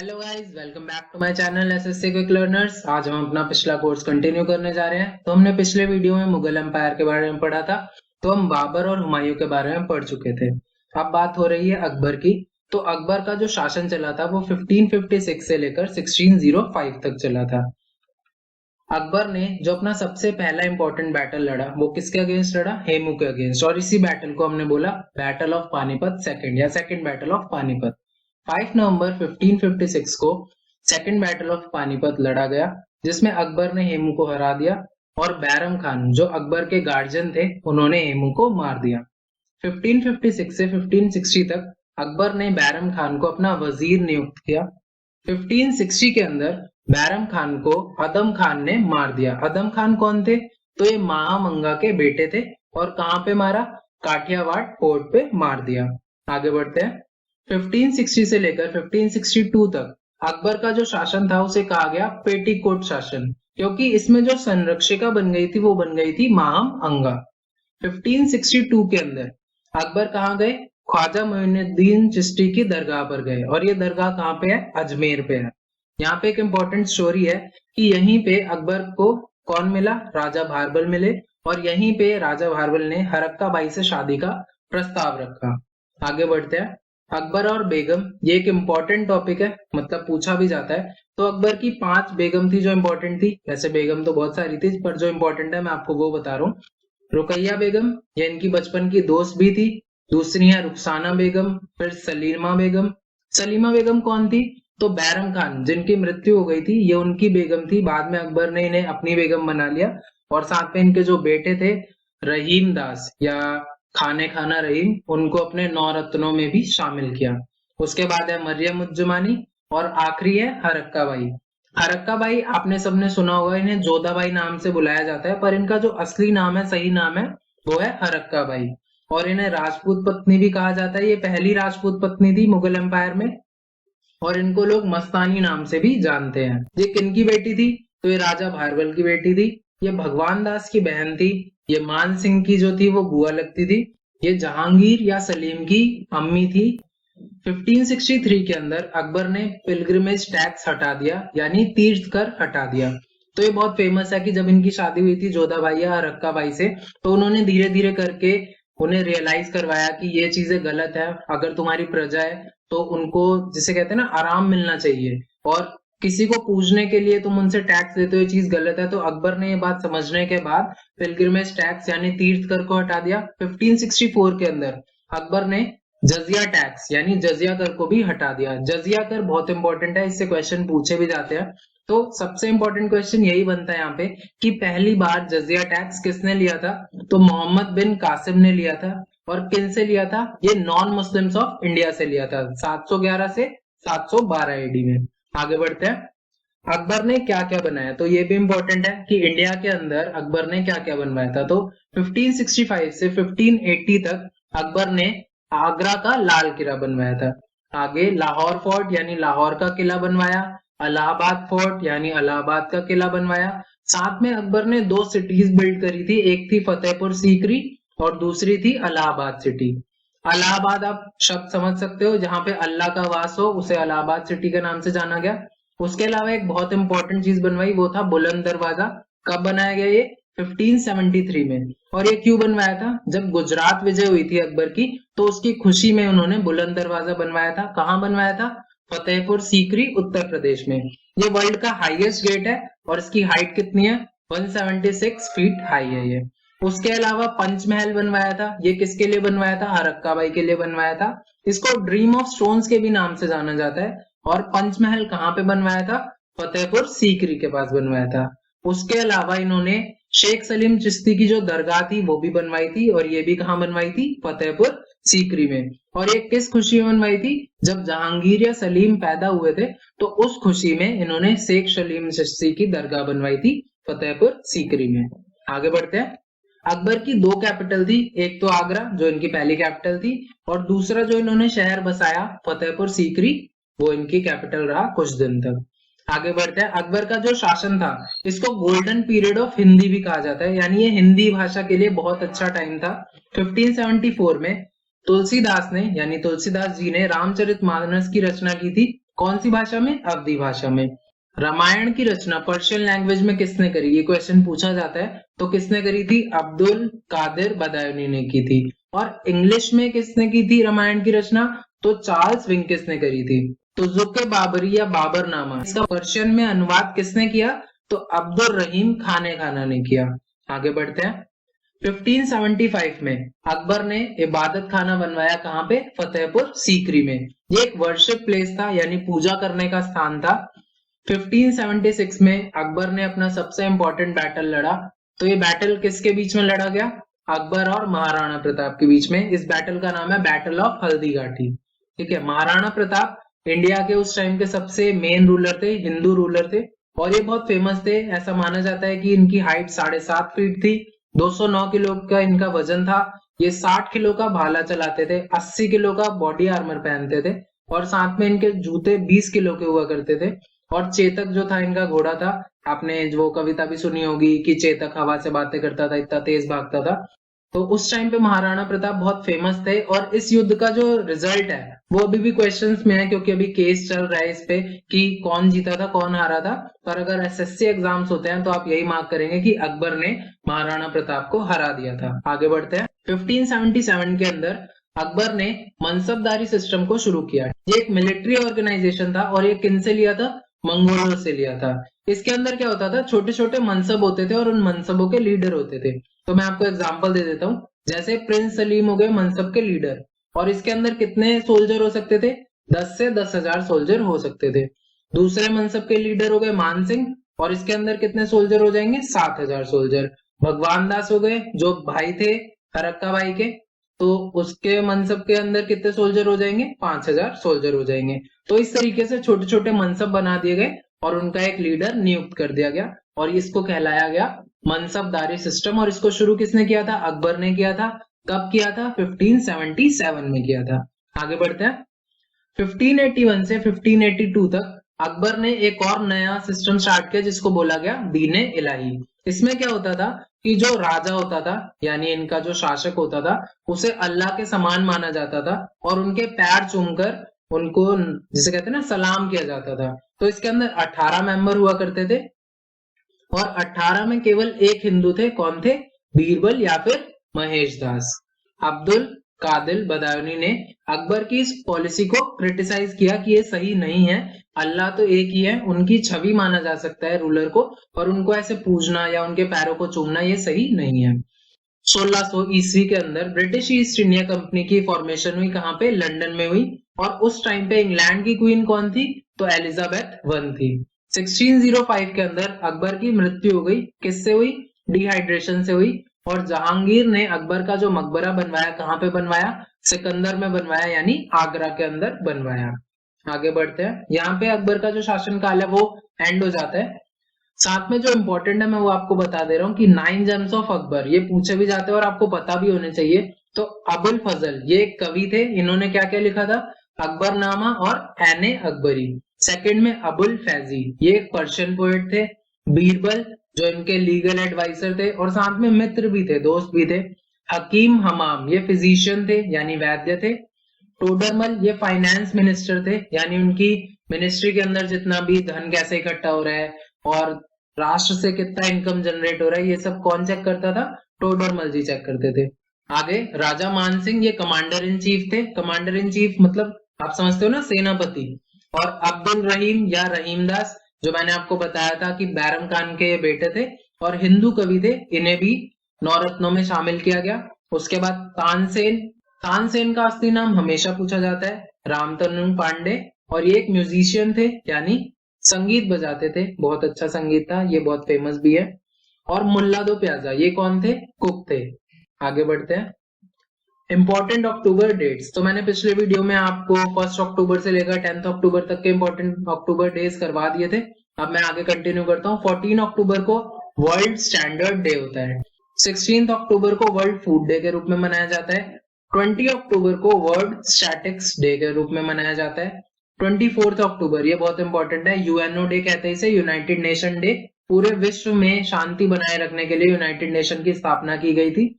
Hello guys, welcome back to my channel SSC quick learners. आज हम अपना पिछला कोर्स कंटिन्यू करने जा रहे हैं। तो हमने पिछले वीडियो में मुगल एम्पायर के बारे में पढ़ा था। तो हम बाबर और हुमायूं के बारे में पढ़ चुके थे। अब बात हो रही है अकबर की। तो अकबर का जो शासन चला था वो 1556 से लेकर 1605 तक चला था। अकबर ने जो अपना सबसे पहला इंपॉर्टेंट बैटल लड़ा वो किसके अगेंस्ट लड़ा? हेमू के अगेंस्ट। और इसी बैटल को हमने बोला बैटल ऑफ पानीपत सेकंड या सेकंड बैटल ऑफ पानीपत। 5 नवंबर 1556 को सेकंड बैटल ऑफ पानीपत लड़ा गया, जिसमें अकबर ने हेमू को हरा दिया और बैरम खान जो अकबर के गार्जियन थे उन्होंने हेमू को मार दिया। 1556 से 1560 तक अकबर ने बैरम खान को अपना वजीर नियुक्त किया। 1560 के अंदर बैरम खान को अदम खान ने मार दिया। अदम खान कौन थे? तो ये महामंगा के बेटे थे। और कहां पे मारा? काठियावाड़ फोर्ट पे मार दिया। आगे बढ़ते हैं। 1560 से लेकर 1562 तक अकबर का जो शासन था उसे कहा गया पेटीकोट शासन, क्योंकि इसमें जो संरक्षिका बन गई थी वो बन गई थी माहम अंगा। 1562 के अंदर अकबर कहाँ गए? ख्वाजा मोइनुद्दीन चिश्ती की दरगाह पर गए। और ये दरगाह कहाँ पे है? अजमेर पे है। यहाँ पे एक इंपॉर्टेंट स्टोरी है कि यहीं पे अकबर को कौन मिला? राजा भारबल मिले। और यहीं पे राजा भारबल ने हरक्का बाई से शादी का प्रस्ताव रखा। आगे बढ़ते हैं। अकबर और बेगम, ये एक इम्पोर्टेंट टॉपिक है, मतलब पूछा भी जाता है। तो अकबर की 5 बेगम थी जो इम्पोर्टेंट थी। वैसे बेगम तो बहुत सारी थी, पर जो इम्पोर्टेंट है मैं आपको वो बता रहा हूँ। रुकैया बेगम, ये इनकी बचपन की दोस्त भी थी। दूसरी है रुखसाना बेगम। फिर सलीमा बेगम। सलीमा बेगम कौन थी? तो बैरम खान जिनकी मृत्यु हो गई थी ये उनकी बेगम थी। बाद में अकबर ने इन्हें अपनी बेगम बना लिया। और साथ में इनके जो बेटे थे रहीम दास या खाने खाना रहीम, उनको अपने 9 रत्नों में भी शामिल किया। उसके बाद है मरियम उज्जमानी। और आखिरी है हरक्का बाई। हरक्का बाई आपने सबने सुना होगा, इन्हें जोधाबाई नाम से बुलाया जाता है, पर इनका जो असली नाम है, सही नाम है, वो है हरक्का बाई। और इन्हें राजपूत पत्नी भी कहा जाता है। ये पहली राजपूत पत्नी थी मुगल एम्पायर में। और इनको लोग मस्तानी नाम से भी जानते हैं। ये किनकी बेटी थी? तो ये राजा भारबल की बेटी थी। ये भगवान दास की बहन थी। ये मान सिंह की जो थी वो बुआ लगती थी। ये जहांगीर या सलीम की अम्मी थी। 1563 के अंदर अकबर ने पिलग्रिमेज टैक्स हटा दिया, यानी तीर्थ कर हटा दिया। तो ये बहुत फेमस है कि जब इनकी शादी हुई थी जोधाबाई या हरक्का बाई से, तो उन्होंने धीरे धीरे करके उन्हें रियलाइज करवाया कि ये चीजें गलत है। अगर तुम्हारी प्रजा है तो उनको, जिसे कहते हैं ना, आराम मिलना चाहिए। और किसी को पूजने के लिए तुम उनसे टैक्स लेते हो, ये चीज गलत है। तो अकबर ने ये बात समझने के बाद पिलग्रिमेज टैक्स यानी तीर्थ कर को हटा दिया। 1564 के अंदर अकबर ने जजिया टैक्स यानी जजिया कर को भी हटा दिया। जजिया कर बहुत इंपॉर्टेंट है, इससे क्वेश्चन पूछे भी जाते हैं। तो सबसे इंपॉर्टेंट क्वेश्चन यही बनता है यहाँ पे कि पहली बार जजिया टैक्स किसने लिया था? तो मोहम्मद बिन कासिम ने लिया था। और किन से लिया था? ये नॉन मुस्लिम्स ऑफ इंडिया से लिया था, 711 से 712 एडी में। आगे बढ़ते हैं। अकबर ने क्या क्या बनाया, तो ये भी इंपॉर्टेंट है कि इंडिया के अंदर अकबर ने क्या क्या बनवाया था। तो 1565 से 1580 तक अकबर ने आगरा का लाल किला बनवाया था। आगे लाहौर फोर्ट यानी लाहौर का किला बनवाया। इलाहाबाद फोर्ट यानी इलाहाबाद का किला बनवाया। साथ में अकबर ने 2 सिटीज बिल्ड करी थी, एक थी फतेहपुर सीकरी और दूसरी थी इलाहाबाद सिटी। इलाहाबाद आप शब्द समझ सकते हो, जहां पे अल्लाह का वास हो उसे इलाहाबाद सिटी के नाम से जाना गया। उसके अलावा एक बहुत इंपॉर्टेंट चीज बनवाई, वो था बुलंद दरवाजा। कब बनाया गया ये? 1573 में। और ये क्यों बनवाया था? जब गुजरात विजय हुई थी अकबर की, तो उसकी खुशी में उन्होंने बुलंद दरवाजा बनवाया था। कहाँ बनवाया था? फतेहपुर सीकरी, उत्तर प्रदेश में। ये वर्ल्ड का हाईएस्ट गेट है और इसकी हाइट कितनी है? 176 फीट हाई है ये। उसके अलावा पंचमहल बनवाया था। ये किसके लिए बनवाया था? हरक्का बाई के लिए बनवाया था। इसको ड्रीम ऑफ स्टोन्स के भी नाम से जाना जाता है। और पंचमहल कहाँ पे बनवाया था? फतेहपुर सीकरी के पास बनवाया था। उसके अलावा इन्होंने शेख सलीम चिश्ती की जो दरगाह थी वो भी बनवाई थी। और ये भी कहाँ बनवाई थी? फतेहपुर सीकरी में। और ये किस खुशी में बनवाई थी? जब जहांगीर या सलीम पैदा हुए थे, तो उस खुशी में इन्होंने शेख सलीम चिश्ती की दरगाह बनवाई थी फतेहपुर सीकरी में। आगे बढ़ते हैं। अकबर की 2 कैपिटल थी, एक तो आगरा जो इनकी पहली कैपिटल थी, और दूसरा जो इन्होंने शहर बसाया फतेहपुर सीकरी, वो इनकी कैपिटल रहा कुछ दिन तक। आगे बढ़ते हैं। अकबर का जो शासन था इसको गोल्डन पीरियड ऑफ हिंदी भी कहा जाता है, यानी ये हिंदी भाषा के लिए बहुत अच्छा टाइम था। 1574 में तुलसीदास ने यानी तुलसीदास जी ने रामचरितमानस की रचना की थी। कौन सी भाषा में? अवधी भाषा में। रामायण की रचना पर्शियन लैंग्वेज में किसने करी? ये क्वेश्चन पूछा जाता है। तो किसने करी थी? अब्दुल कादिर बदायूनी ने की थी। और इंग्लिश में किसने की थी रामायण की रचना? तो चार्ल्स विंकिस ने करी थी। तुजुक बाबरी या बाबरनामा, इसका पर्शियन में अनुवाद किसने किया? तो अब्दुल रहीम खाने खाना ने किया। आगे बढ़ते हैं। 1575 में अकबर ने इबादत खाना बनवाया, कहां पे? फतेहपुर सीकरी में। ये एक वर्शिप प्लेस था, यानी पूजा करने का स्थान था। 1576 में अकबर ने अपना सबसे इंपॉर्टेंट बैटल लड़ा। तो ये बैटल किसके बीच में लड़ा गया? अकबर और महाराणा प्रताप के बीच में। इस बैटल का नाम है बैटल ऑफ हल्दीघाटी। ठीक है। महाराणा प्रताप इंडिया के उस टाइम के सबसे मेन रूलर थे, हिंदू रूलर थे, और ये बहुत फेमस थे। ऐसा माना जाता है कि इनकी हाइट 7.5 फीट थी, 209 किलो का इनका वजन था। ये 60 किलो का भाला चलाते थे, 80 किलो का बॉडी आर्मर पहनते थे, और साथ में इनके जूते 20 किलो के हुआ करते थे। और चेतक जो था इनका घोड़ा था, आपने वो कविता भी सुनी होगी कि चेतक हवा से बातें करता था, इतना तेज भागता था। तो उस टाइम पे महाराणा प्रताप बहुत फेमस थे। और इस युद्ध का जो रिजल्ट है वो अभी भी क्वेश्चंस में है, क्योंकि अभी केस चल रहा है इस पे कि कौन जीता था, कौन हारा था। पर अगर एसएससी एग्जाम्स होते हैं तो आप यही मार्क करेंगे कि अकबर ने महाराणा प्रताप को हरा दिया था। आगे बढ़ते हैं। 1577 के अंदर अकबर ने मनसबदारी सिस्टम को शुरू किया। ये एक मिलिट्री ऑर्गेनाइजेशन था, और ये किन से लिया था? मंगोलों से लिया था। इसके अंदर क्या होता था? छोटे छोटे मनसब होते थे और उन मनसबों के लीडर होते थे। तो मैं आपको एग्जांपल दे देता हूँ। जैसे प्रिंस सलीम हो गए मनसब के लीडर, और इसके अंदर कितने सोल्जर हो सकते थे? 10 से 10,000 सोल्जर हो सकते थे। दूसरे मनसब के लीडर हो गए मान सिंह, और इसके अंदर कितने सोल्जर हो जाएंगे? 7,000 सोल्जर। भगवान दास हो गए, जो भाई थे फरक्का भाई के, तो उसके मनसब के अंदर कितने सोल्जर हो जाएंगे? 5,000 सोल्जर हो जाएंगे। तो इस तरीके से छोटे छोटे मनसब बना दिए गए और उनका एक लीडर नियुक्त कर दिया गया, और इसको कहलाया गया मनसबदारी सिस्टम। और इसको शुरू किसने किया था? अकबर ने किया था। कब किया था? 1577 में किया था। आगे बढ़ते हैं। 1581 से 1582 तक अकबर ने एक और नया सिस्टम स्टार्ट किया, जिसको बोला गया दीन ए इलाही। इसमें क्या होता था कि जो राजा होता था, यानी इनका जो शासक होता था, उसे अल्लाह के समान माना जाता था, और उनके पैर चूमकर उनको, जिसे कहते हैं ना, सलाम किया जाता था। तो इसके अंदर 18 मेंबर हुआ करते थे, और 18 में केवल एक हिंदू थे। कौन थे? बीरबल या फिर महेश दास। अब्दुल कादिर बदायूनी ने अकबर की इस पॉलिसी को क्रिटिसाइज किया कि ये सही नहीं है। अल्लाह तो एक ही है, उनकी छवि माना जा सकता है रूलर को, और उनको ऐसे पूजना या उनके पैरों को चूमना ये सही नहीं है। 1600 ईस्वी के अंदर ब्रिटिश ईस्ट इंडिया कंपनी की फॉर्मेशन हुई। कहां पे? लंदन में हुई। और उस टाइम पे इंग्लैंड की क्वीन कौन थी? तो एलिजाबेथ वन थी। 1605 के अंदर अकबर की मृत्यु हो गई। किससे हुई? डिहाइड्रेशन से हुई। और जहांगीर ने अकबर का जो मकबरा बनवाया, कहां पे बनवाया? सिकंदर में बनवाया, यानी आगरा के अंदर बनवाया। आगे बढ़ते हैं। यहाँ पे अकबर का जो शासन काल है वो एंड हो जाता है। साथ में जो इंपॉर्टेंट है मैं वो आपको बता दे रहा हूँ कि 9 जेम्स ऑफ अकबर, ये पूछे भी जाते हैं और आपको पता भी होने चाहिए। तो अबुल फजल ये एक कवि थे, इन्होंने क्या क्या लिखा था? अकबरनामा और एने अकबरी। सेकंड में अबुल फैजी, ये एक पर्शियन पोएट थे। बीरबल जो इनके लीगल एडवाइजर थे, और साथ में मित्र भी थे, दोस्त भी थे। हकीम हमाम ये फिजिशियन थे, यानी वैद्य थे। टोडरमल ये फाइनेंस मिनिस्टर थे, यानी उनकी मिनिस्ट्री के अंदर जितना भी धन कैसे इकट्ठा हो रहा है और राष्ट्र से कितना इनकम जनरेट हो रहा है, ये सब कौन चेक करता था? टोडरमल जी चेक करते थे। आगे राजा मानसिंह ये कमांडर इन चीफ थे। कमांडर इन चीफ मतलब आप समझते हो ना, सेनापति। और अब्दुल रहीम या रहीमदास, जो मैंने आपको बताया था कि बैरम खान के बेटे थे और हिंदू कवि थे, इन्हें भी नौरत्नों में शामिल किया गया। उसके बाद तानसेन, तानसेन का असली नाम हमेशा पूछा जाता है, रामतनु पांडे, और ये एक म्यूजिशियन थे, यानी संगीत बजाते थे, बहुत अच्छा संगीत था, ये बहुत फेमस भी है। और मुल्ला दो प्याजा ये कौन थे? कुक थे। आगे बढ़ते हैं। इंपॉर्टेंट अक्टूबर डेट्स, तो मैंने पिछले वीडियो में आपको 1 अक्टूबर से लेकर 10 अक्टूबर तक के इंपॉर्टेंट अक्टूबर डेज करवा दिए थे। अब मैं आगे कंटिन्यू करता हूँ। 14 अक्टूबर को वर्ल्ड स्टैंडर्ड डे होता है। 16 अक्टूबर को वर्ल्ड फूड डे के रूप में मनाया जाता है। 20 अक्टूबर को वर्ल्ड स्टैटिक्स डे के रूप में मनाया जाता है। 24 अक्टूबर ये बहुत इंपॉर्टेंट है, यूएनओ डे कहते हैं इसे, यूनाइटेड नेशन डे। पूरे विश्व में शांति बनाए रखने के लिए यूनाइटेड नेशन की स्थापना की गई थी।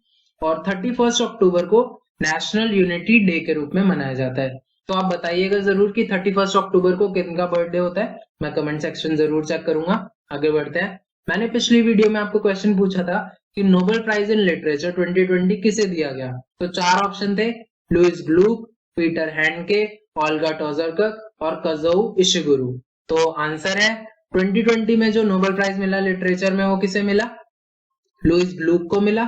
और 31 अक्टूबर को नेशनल यूनिटी डे के रूप में मनाया जाता है। तो आप बताइएगा जरूर कि 31 अक्टूबर को किनका बर्थडे होता है, मैं कमेंट सेक्शन जरूर चेक करूंगा। आगे बढ़ते हैं। मैंने पिछली वीडियो में आपको क्वेश्चन पूछा था कि नोबेल प्राइज इन लिटरेचर 2020 किसे दिया गया। तो 4 ऑप्शन थे, Louise Glück, Peter Handke, Olga Tokarczuk और काजुओ इशिगुरु। तो आंसर है 2020 में जो नोबेल प्राइज मिला लिटरेचर में वो किसे मिला, लुइस ग्लूक को मिला।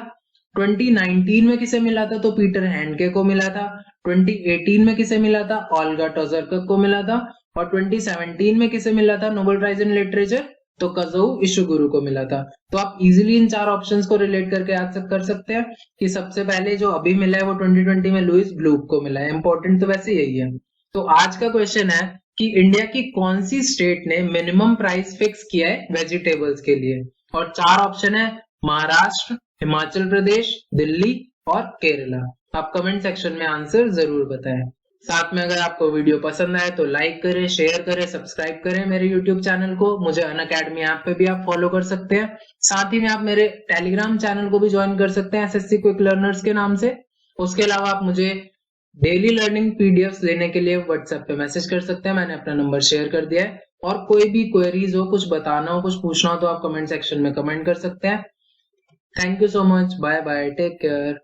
2019 में किसे मिला था, तो पीटर हैंडके को मिला था। 2018 में किसे मिला था, ओल्गा टोजरकक को मिला था। और 2017 में किसे मिला था नोबेल प्राइज इन लिटरेचर, तो काजुओ इशिगुरु को मिला था। तो आप इजीली इन 4 ऑप्शंस को रिलेट करके याद कर सकते हैं कि सबसे पहले जो अभी मिला है वो 2020 में लुइस ग्लूक को मिला है। इंपॉर्टेंट तो वैसे यही है। तो आज का क्वेश्चन है कि इंडिया की कौन सी स्टेट ने मिनिमम प्राइस फिक्स किया है वेजिटेबल्स के लिए। और 4 ऑप्शन है, महाराष्ट्र, हिमाचल प्रदेश, दिल्ली और केरला। आप कमेंट सेक्शन में आंसर जरूर बताएं। साथ में अगर आपको वीडियो पसंद आए तो लाइक करें, शेयर करें, सब्सक्राइब करें मेरे यूट्यूब चैनल को। मुझे अनअकैडमी ऐप पे भी आप फॉलो कर सकते हैं। साथ ही में आप मेरे टेलीग्राम चैनल को भी ज्वाइन कर सकते हैं एसएससी क्विक लर्नर्स के नाम से। उसके अलावा आप मुझे डेली लर्निंग पीडीएफ लेने के लिए व्हाट्सएप पे मैसेज कर सकते हैं, मैंने अपना नंबर शेयर कर दिया है। और कोई भी क्वेरीज हो, कुछ बताना हो, कुछ पूछना हो तो आप कमेंट सेक्शन में कमेंट कर सकते हैं। Thank you so much, bye bye, take care.